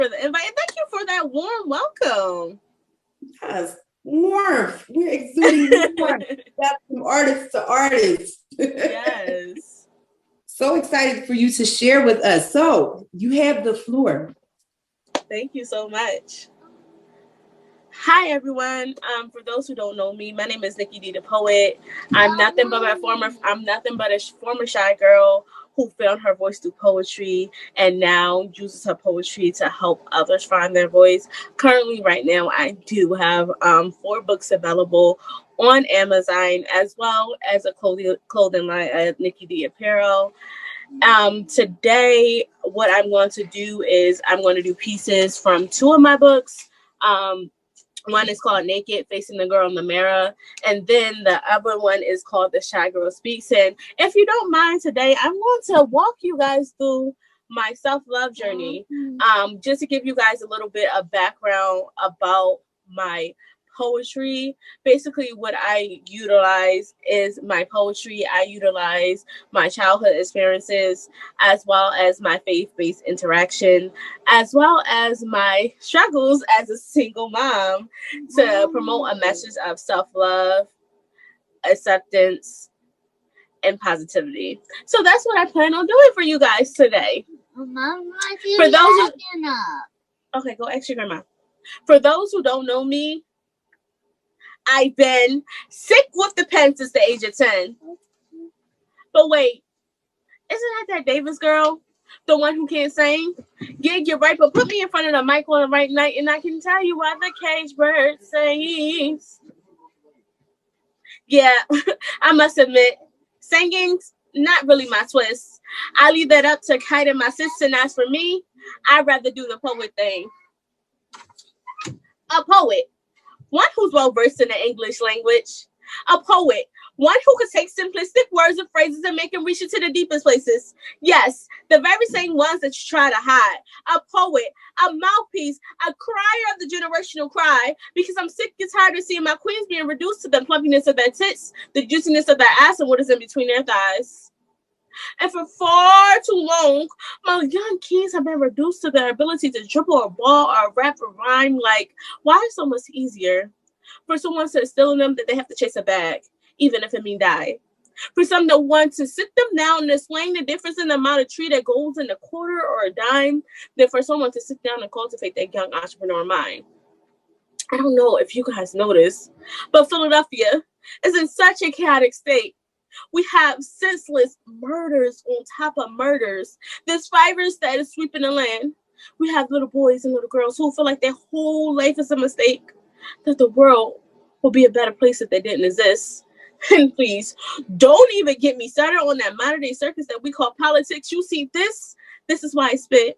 for the invite. And thank you for that warm welcome. Yes, warmth. We're exuding warmth. That's from artist to artist. Yes. So excited for you to share with us. So you have the floor. Thank you so much. Hi everyone. For those who don't know me, my name is Nicki D the Poet. I'm nothing but a former shy girl who found her voice through poetry and now uses her poetry to help others find their voice. Currently, right now, I do have 4 books available on Amazon as well as a clothing line at Nicki D Apparel. Today, what I'm going to do is I'm going to do pieces from 2 of my books. One is called Naked, Facing the Girl in the Mirror. And then the other one is called The Shy Girl Speaks. And if you don't mind today, I'm going to walk you guys through my self-love journey. Just to give you guys a little bit of background about my poetry. Basically, what I utilize is my poetry. I utilize my childhood experiences as well as my faith-based interaction, as well as my struggles as a single mom to promote a message of self-love, acceptance, and positivity. So that's what I plan on doing for you guys today. For those okay, go ask your grandma. For those who don't know me, I've been sick with the pen since the age of 10. But wait, isn't that Davis girl? The one who can't sing? Yeah, you're right, but put me in front of the mic on the right night and I can tell you why the cage bird sings. Yeah, I must admit, singing's not really my twist. I leave that up to Kite and my sister, and as for me, I'd rather do the poet thing. A poet. One who's well versed in the English language. A poet. One who could take simplistic words and phrases and make them reach into the deepest places. Yes, the very same ones that you try to hide. A poet, a mouthpiece, a crier of the generational cry, because I'm sick and tired of seeing my queens being reduced to the plumpiness of their tits, the juiciness of their ass, and what is in between their thighs. And for far too long, my young kings have been reduced to their ability to dribble a ball or rap a rhyme. Like, why is it so much easier for someone to instill in them that they have to chase a bag, even if it means die? For some to want to sit them down and explain the difference in the amount of tree that goes in a quarter or a dime, than for someone to sit down and cultivate that young entrepreneur mind. I don't know if you guys noticed, but Philadelphia is in such a chaotic state. We have senseless murders on top of murders. This virus that is sweeping the land. We have little boys and little girls who feel like their whole life is a mistake, that the world will be a better place if they didn't exist. And please, don't even get me started on that modern day circus that we call politics. You see, this is why I spit.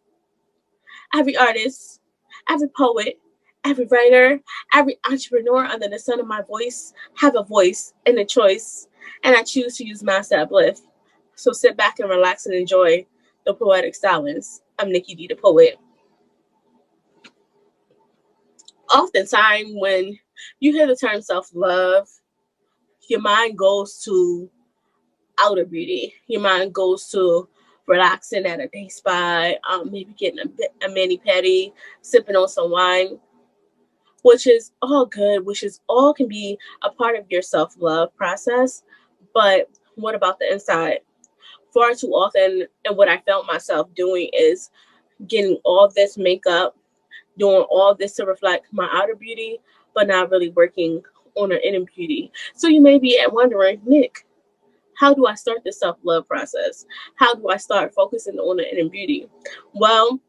Every artist, every poet, every writer, every entrepreneur under the sun of my voice have a voice and a choice. And I choose to use mine to uplift. So sit back and relax and enjoy the poetic silence. I'm Nicki D the Poet. Oftentimes, when you hear the term self-love, your mind goes to outer beauty. Your mind goes to relaxing at a day spa, maybe getting a mani-pedi, sipping on some wine, which is all good, which is all can be a part of your self-love process. But what about the inside? Far too often, and what I felt myself doing is getting all this makeup, doing all this to reflect my outer beauty, but not really working on her inner beauty. So you may be wondering, Nick, how do I start the self-love process? How do I start focusing on the inner beauty? Well,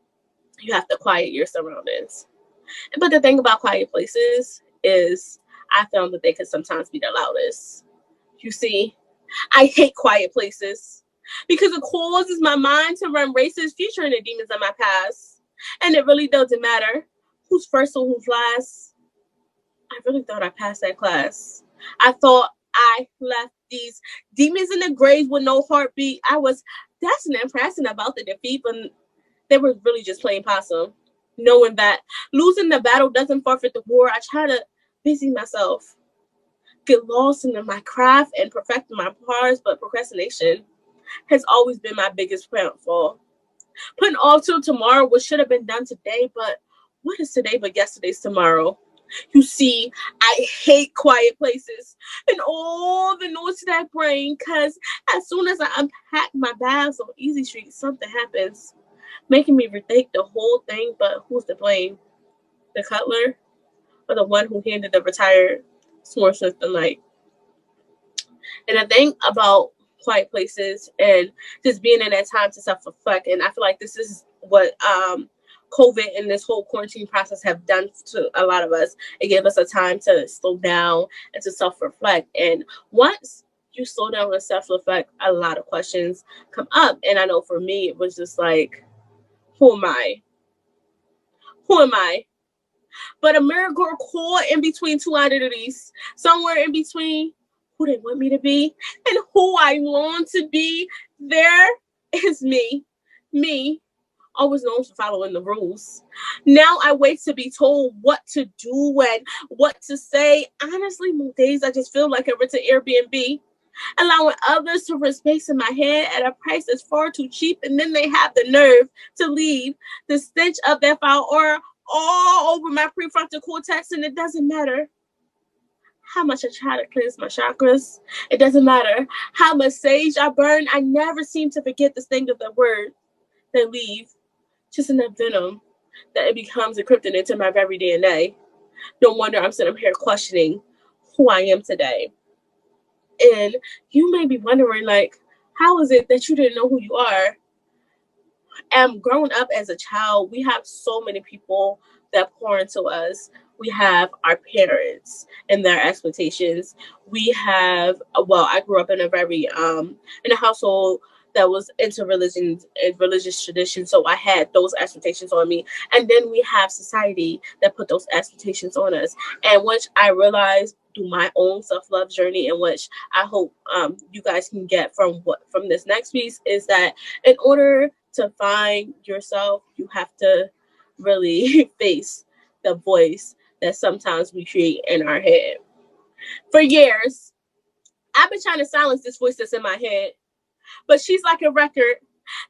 you have to quiet your surroundings. But the thing about quiet places is I found that they could sometimes be the loudest. You see, I hate quiet places because it causes my mind to run races featuring the demons of my past. And it really doesn't matter who's first or who's last. I really thought I passed that class. I thought I left these demons in the grave with no heartbeat. I was dancing and prancing about the defeat, but they were really just playing possum. Knowing that losing the battle doesn't forfeit the war, I try to busy myself, get lost in my craft and perfect my parts, but procrastination has always been my biggest fall. Putting off till tomorrow what should have been done today, but what is today but yesterday's tomorrow? You see, I hate quiet places and all the noise that bring, because as soon as I unpack my bags on Easy Street, something happens, making me rethink the whole thing. But who's to blame? The cutler or the one who handed the retired sworn since the night? And I think about quiet places and just being in that time to self-reflect. And I feel like this is what COVID and this whole quarantine process have done to a lot of us. It gave us a time to slow down and to self-reflect. And once you slow down and self-reflect, a lot of questions come up. And I know for me, it was just like, who am I? Who am I? But a miracle caught in between two identities, somewhere in between who they want me to be and who I long to be, there is me. Me, always known for following the rules. Now I wait to be told what to do and what to say. Honestly, most days I just feel like I rent an Airbnb, allowing others to rent space in my head at a price that's far too cheap, and then they have the nerve to leave the stench of that file or all over my prefrontal cortex, and it doesn't matter how much I try to cleanse my chakras. It doesn't matter how much sage I burn. I never seem to forget the sting of the word they leave. Just enough venom that it becomes encrypted into my very DNA. No wonder I'm sitting here questioning who I am today. And you may be wondering, like, how is it that you didn't know who you are? Growing up as a child, we have so many people that pour into us. We have our parents and their expectations. We have, well, I grew up in a very in a household that was into religion and religious tradition, so I had those expectations on me. And then we have society that put those expectations on us, and which I realized through my own self-love journey, in which I hope you guys can get from this next piece, is that in order to find yourself, you have to really face the voice that sometimes we create in our head. For years, I've been trying to silence this voice that's in my head, but she's like a record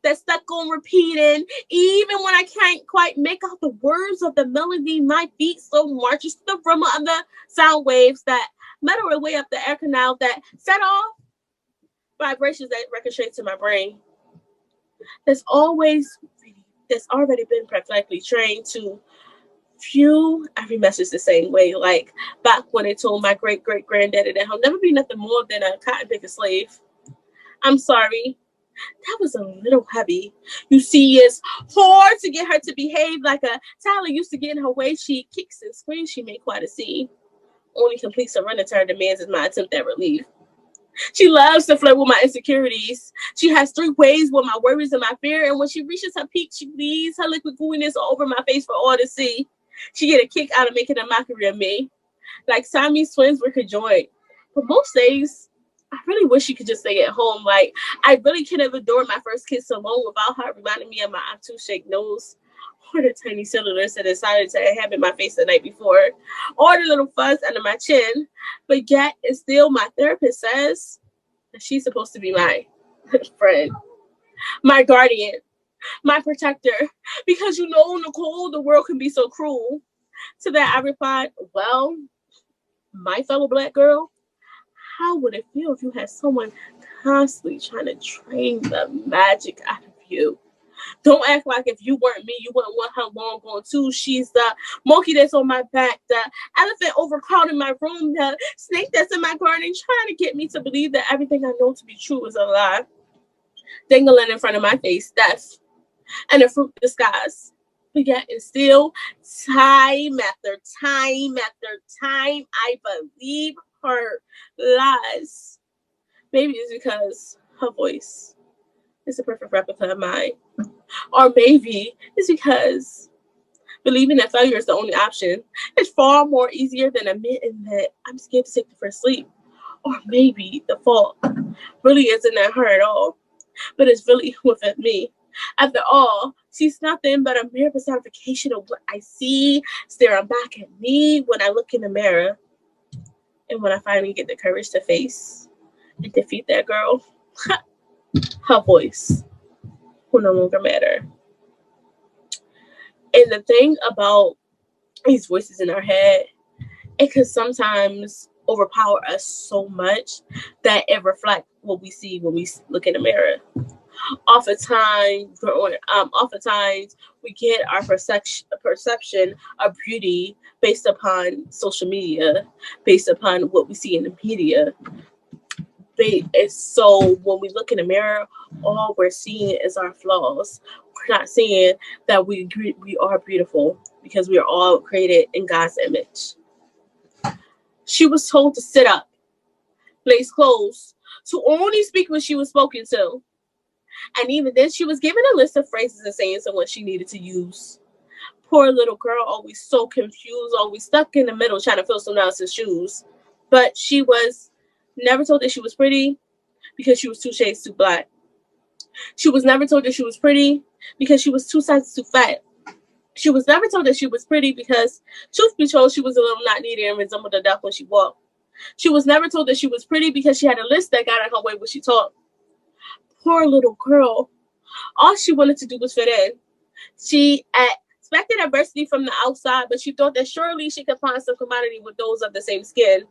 that's stuck on repeating. Even when I can't quite make out the words of the melody, my feet still marches to the rhythm of the sound waves that metal her way up the air canal that set off vibrations that ricochet to my brain. That's already been perfectly trained to view every message the same way. Like back when they told my great great granddaddy that he'll never be nothing more than a cotton picking slave. I'm sorry. That was a little heavy. You see, it's hard to get her to behave like a Tyler used to get in her way. She kicks and screams. She made quite a scene. Only complete surrender to her demands is my attempt at relief. She loves to flirt with my insecurities. She has three ways with my worries and my fear, and when she reaches her peak, she leaves her liquid gooiness all over my face for all to see. She get a kick out of making a mockery of me. Like Siamese twins were conjoined. But most days, I really wish she could just stay at home. Like, I really couldn't have adored my first kiss alone without her reminding me of my obtuse nose, or the tiny cellulars that decided to inhabit my face the night before, or the little fuzz under my chin. But yet, and still, my therapist says that she's supposed to be my friend, my guardian, my protector. Because you know, Nicole, the world can be so cruel. To that, I replied, well, my fellow Black girl, how would it feel if you had someone constantly trying to drain the magic out of you? Don't act like if you weren't me, you wouldn't want her long gone too. She's the monkey that's on my back, the elephant overcrowding my room, the snake that's in my garden, trying to get me to believe that everything I know to be true is a lie. Dangling in front of my face, death, and a fruit disguise. But yet and still, time after time after time, I believe her lies. Maybe it's because her voice is a perfect replica of mine. Or maybe it's because believing that failure is the only option is far more easier than admitting that I'm scared to take the first leap. Or maybe the fault really isn't at her at all, but it's really within me. After all, she's nothing but a mere personification of what I see staring back at me when I look in the mirror. And when I finally get the courage to face and defeat that girl, her voice will no longer matter. And the thing about these voices in our head, it can sometimes overpower us so much that it reflects what we see when we look in the mirror. Oftentimes we get our perception of beauty based upon social media, based upon what we see in the media. So when we look in the mirror, all we're seeing is our flaws. We're not seeing that we are beautiful because we are all created in God's image. She was told to sit up, place closed, to only speak when she was spoken to. And even then, she was given a list of phrases and sayings and what she needed to use. Poor little girl, always so confused, always stuck in the middle trying to fill someone else's shoes. But she was never told that she was pretty because she was 2 shades too black. She was never told that she was pretty because she was 2 sizes too fat. She was never told that she was pretty because, truth be told, she was a little not needed and resembled a duck when she walked. She was never told that she was pretty because she had a list that got in her way when she talked. Poor little girl. All she wanted to do was fit in. She expected adversity from the outside, but she thought that surely she could find some commodity with those of the same skin.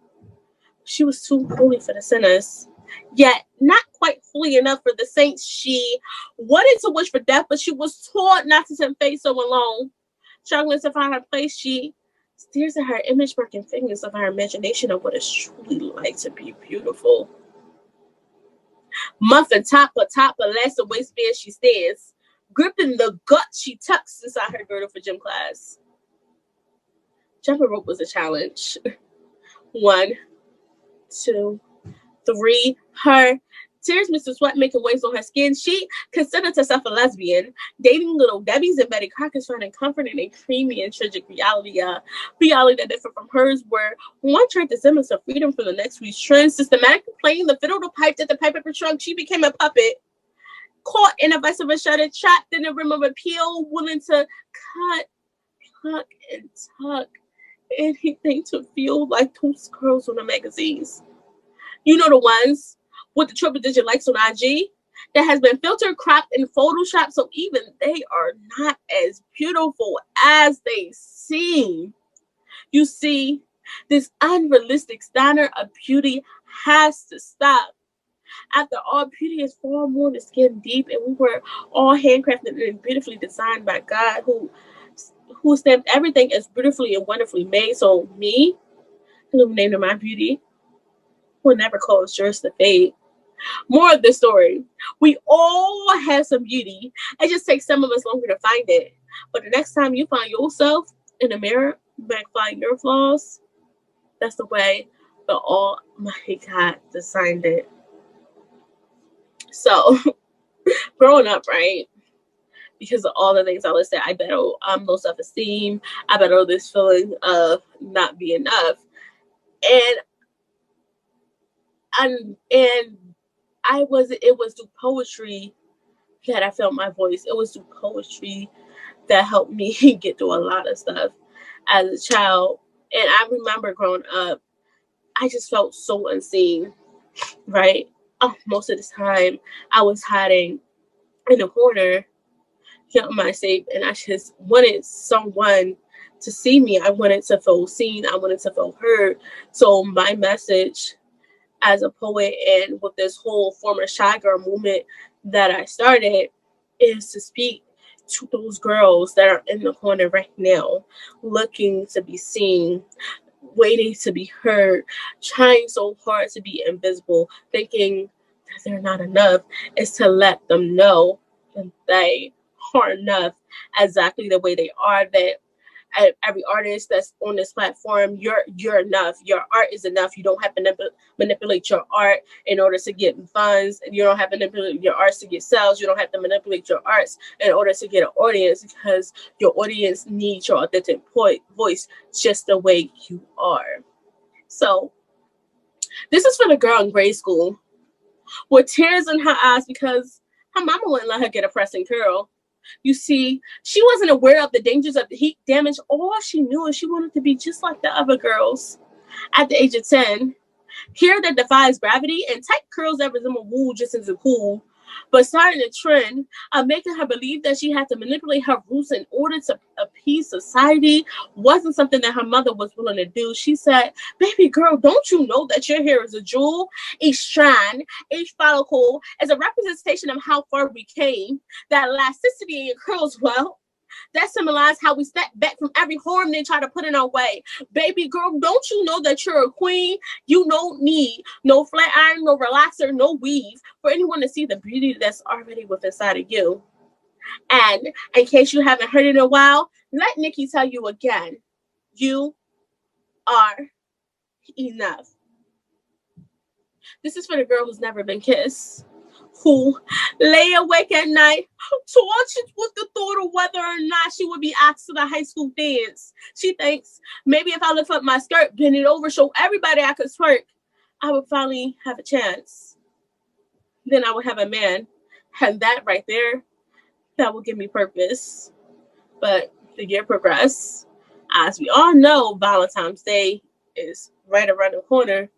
She was too holy for the sinners, yet not quite holy enough for the saints. She wanted to wish for death, but she was taught not to tempt fate so alone. Struggling to find her place, she stares at her image-working fingers of her imagination of what it's truly like to be beautiful. Muffin topper, last the waistband she stands, gripping the gut she tucks inside her girdle for gym class. Jumping rope was a challenge. 1, 2, 3. Her tears Mr. Sweat making waves on her skin. She considered herself a lesbian, dating little Debbie's and Betty Crocker's, finding comfort in a creamy and tragic reality that differed from hers, where one tried to send her freedom from the next week's trend, systematically playing the fiddle to pipe that the pipe of her trunk. She became a puppet, caught in a vice of a shutter, trapped in a rim of appeal, willing to cut, pluck, and tuck anything to feel like those girls on the magazines. You know, the ones with the triple-digit likes on IG that has been filtered, cropped, and photoshopped, so even they are not as beautiful as they seem. You see, this unrealistic standard of beauty has to stop. After all, beauty is far more than skin deep, and we were all handcrafted and beautifully designed by God, who stamped everything as beautifully and wonderfully made. So me, illuminating my beauty, will never cause yours to fade. More of the story. We all have some beauty. It just takes some of us longer to find it. But the next time you find yourself in the mirror, find your flaws, that's the way the Almighty God designed it. So, growing up, right? Because of all the things I listed, I battled low self-esteem. I battled this feeling of not being enough. And it was through poetry that I felt my voice. It was through poetry that helped me get through a lot of stuff as a child. And I remember growing up, I just felt so unseen, right? Most of the time, I was hiding in a corner, keeping my safe, and I just wanted someone to see me. I wanted to feel seen. I wanted to feel heard. So my message as a poet, and with this whole former shy girl movement that I started, is to speak to those girls that are in the corner right now, looking to be seen, waiting to be heard, trying so hard to be invisible, thinking that they're not enough, is to let them know that they are enough exactly the way they are, that every artist that's on this platform, you're enough. Your art is enough. You don't have to manipulate your art in order to get funds. You don't have to manipulate your arts to get sales. You don't have to manipulate your arts in order to get an audience, because your audience needs your authentic voice just the way you are. So this is for the girl in grade school with tears in her eyes because her mama wouldn't let her get a pressing curl. You see, she wasn't aware of the dangers of the heat damage. All she knew is she wanted to be just like the other girls. At the age of 10, hair that defies gravity and tight curls that resemble wool just isn't cool. but starting a trend of making her believe that she had to manipulate her roots in order to appease society wasn't something that her mother was willing to do. She said, baby girl, don't you know that your hair is a jewel? Each strand, each follicle is a representation of how far we came. That elasticity in your curls, well, that symbolizes how we step back from every harm they try to put in our way. Baby girl, don't you know that you're a queen? You don't need no flat iron, no relaxer, no weave for anyone to see the beauty that's already within inside of you. And in case you haven't heard it in a while, let Nicki tell you again, you are enough. This is for the girl who's never been kissed, who lay awake at night, tortured with the thought of whether or not she would be asked to the high school dance. She thinks, maybe if I lift up my skirt, bend it over, show everybody I could twerk, I would finally have a chance. Then I would have a man. And that right there, that will give me purpose. But the year progressed. As we all know, Valentine's Day is right around the corner,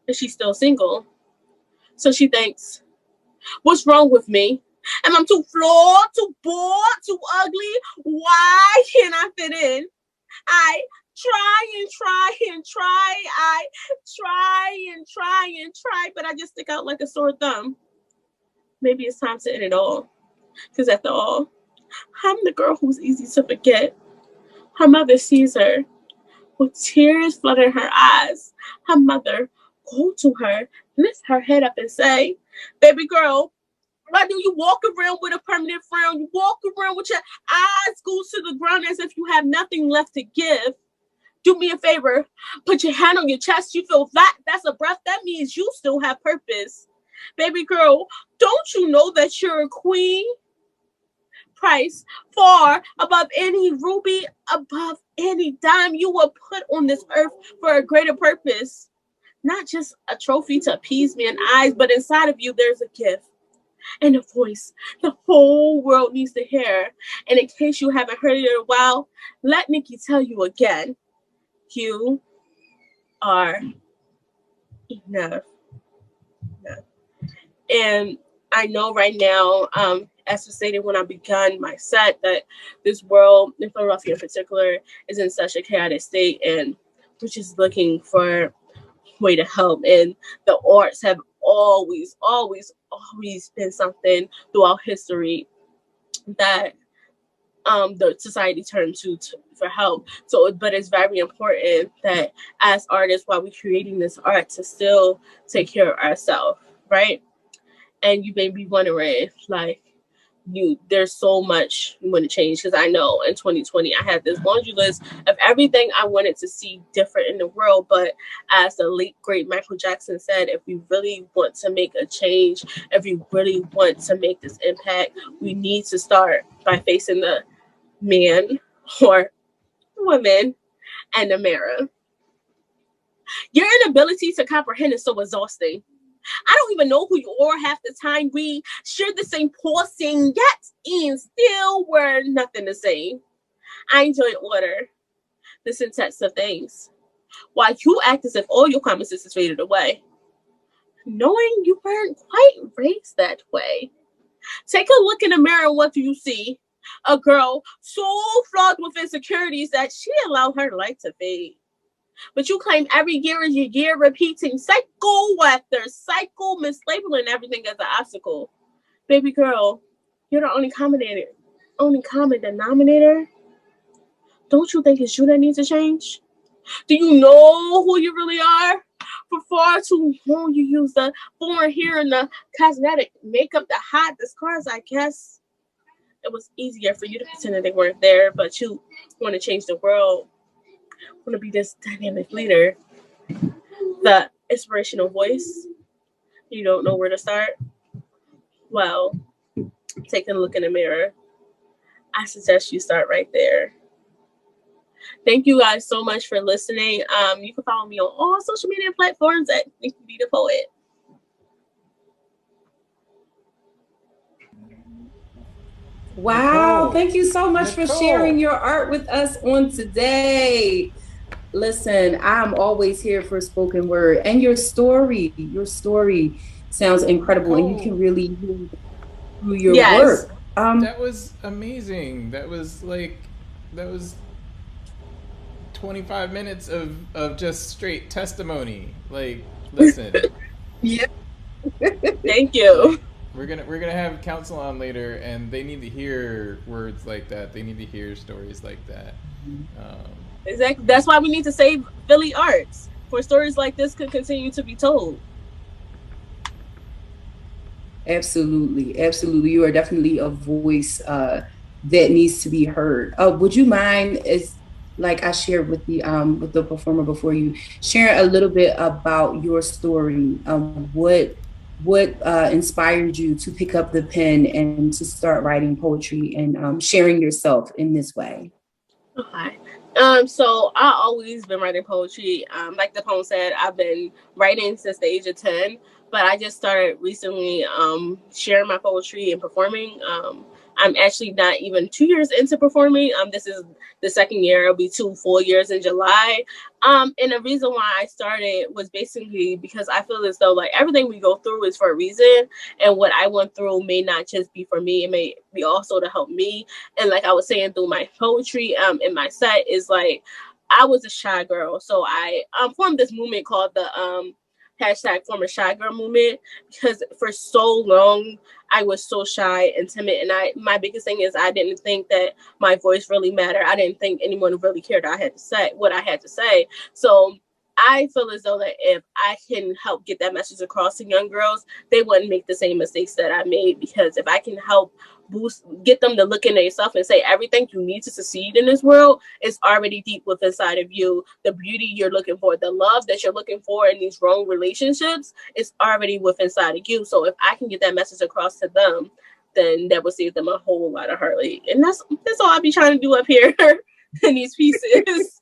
and she's still single. So she thinks, what's wrong with me? Am I too flawed, too bored, too ugly? Why can't I fit in? I try and try and try. I try and try and try, but I just stick out like a sore thumb. Maybe it's time to end it all. Because after all, I'm the girl who's easy to forget. Her mother sees her with tears flooding her eyes. Her mother go to her, lift her head up and say, baby girl, why do you walk around with a permanent frown? You walk around with your eyes glued to the ground as if you have nothing left to give. Do me a favor, put your hand on your chest. You feel that? That's a breath. That means you still have purpose. Baby girl, don't you know that you're a queen? Price far above any ruby, above any dime. You were put on this earth for a greater purpose. Not just a trophy to appease man's eyes, but inside of you there's a gift and a voice the whole world needs to hear. And in case you haven't heard it in a while, let Nicki tell you again, you are enough. And I know right now, as I stated when I began my set, that this world, in Philadelphia in particular, is in such a chaotic state, and we're just looking for a way to help. And the arts have always been something throughout history that the society turned to for help. So, but it's very important that as artists, while we're creating this art, to still take care of ourselves, right? And you may be wondering, like, there's so much you want to change, because I know in 2020 I had this laundry list of everything I wanted to see different in the world. But as the late great Michael Jackson said, if we really want to make a change, if we really want to make this impact, we need to start by facing the man or woman and the mirror. Your inability to comprehend is so exhausting. I don't even know who you are half the time. We share the same pulsing, yet and still we're nothing the same. I enjoy order, the syntax of things, while you act as if all your common sense is faded away, knowing you weren't quite raised that way. Take a look in the mirror and what do you see? A girl so flawed with insecurities that she allowed her light to fade. But you claim every year is your year, repeating cycle after cycle, mislabeling everything as an obstacle. Baby girl, you're the only common denominator. Don't you think it's you that needs to change? Do you know who you really are? For far too long, you use the foreign hair and the cosmetic makeup to hide the scars, I guess. It was easier for you to pretend that they weren't there, but you want to change the world. Want to be this dynamic leader, the inspirational voice. You don't know where to start? Well, taking a look in the mirror, I suggest you start right there. Thank you guys so much for listening. You can follow me on all social media platforms at Nicki B the Poet. Wow, thank you so much for sharing your art with us on today. Listen, I'm always here for spoken word, and your story sounds incredible, and you can really through your Yes. work. That was amazing. That was 25 minutes of just straight testimony. Like, listen, Yeah. Thank like you. we're gonna have counsel on later, and they need to hear words like that. They need to hear stories like that. Um, Exactly. That's why we need to save Philly arts for stories like this could continue to be told. Absolutely, absolutely. You are definitely a voice that needs to be heard. Would you mind, as like I shared with the performer before you, sharing a little bit about your story? What inspired you to pick up the pen and to start writing poetry and sharing yourself in this way? Okay. So I always been writing poetry. Like the poem said, I've been writing since the age of 10, but I just started recently sharing my poetry and performing. I'm actually not even 2 years into performing. This is the second year. It'll be 2 full years in July. And the reason why I started was basically because I feel as though like everything we go through is for a reason, and what I went through may not just be for me; it may be also to help me. And like I was saying through my poetry in my set is like I was a shy girl, so I formed this movement called the hashtag former shy girl movement, because for so long I was so shy and timid, and my biggest thing is I didn't think that my voice really mattered. I didn't think anyone really cared I had to say what I had to say. So I feel as though that if I can help get that message across to young girls, they wouldn't make the same mistakes that I made. Because if I can help get them to look in themselves and say everything you need to succeed in this world is already deep within inside of you. The beauty you're looking for, the love that you're looking for in these wrong relationships is already within inside of you. So if I can get that message across to them, then that will save them a whole lot of heartache. And that's all I be trying to do up here in these pieces.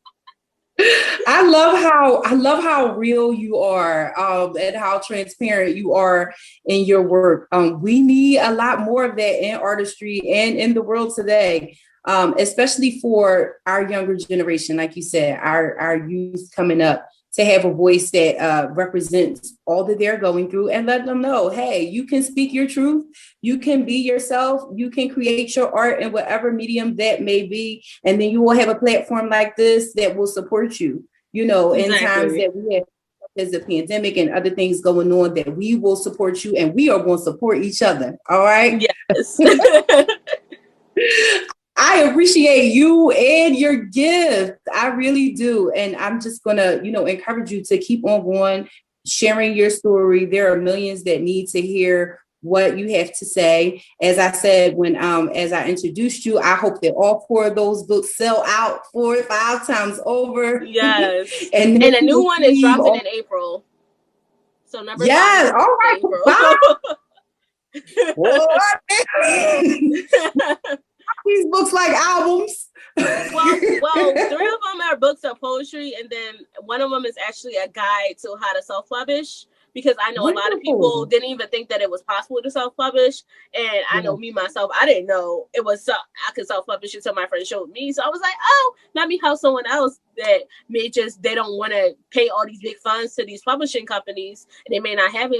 I love how real you are, and how transparent you are in your work. We need a lot more of that in artistry and in the world today, especially for our younger generation. Like you said, our youth coming up, to have a voice that represents all that they're going through, and let them know, hey, you can speak your truth, you can be yourself, you can create your art in whatever medium that may be, and then you will have a platform like this that will support you, in times Exactly. that we have as a pandemic and other things going on, that we will support you and we are going to support each other. All right. Yes. I appreciate you and your gift. I really do. And I'm just going to, encourage you to keep on going, sharing your story. There are millions that need to hear what you have to say. As I said, as I introduced you, I hope that all 4 of those books sell out 4 or 5 times over. Yes. And a new one is dropping in April. So number 5 yes, is all right. April. These books like albums. well, 3 of them are books of poetry, and then one of them is actually a guide to how to self-publish. Because I know Wonderful. A lot of people didn't even think that it was possible to self-publish, and I know me myself, I didn't know it was I could self-publish until my friend showed me. So I was like, oh, let me help someone else that they don't want to pay all these big funds to these publishing companies, and they may not have it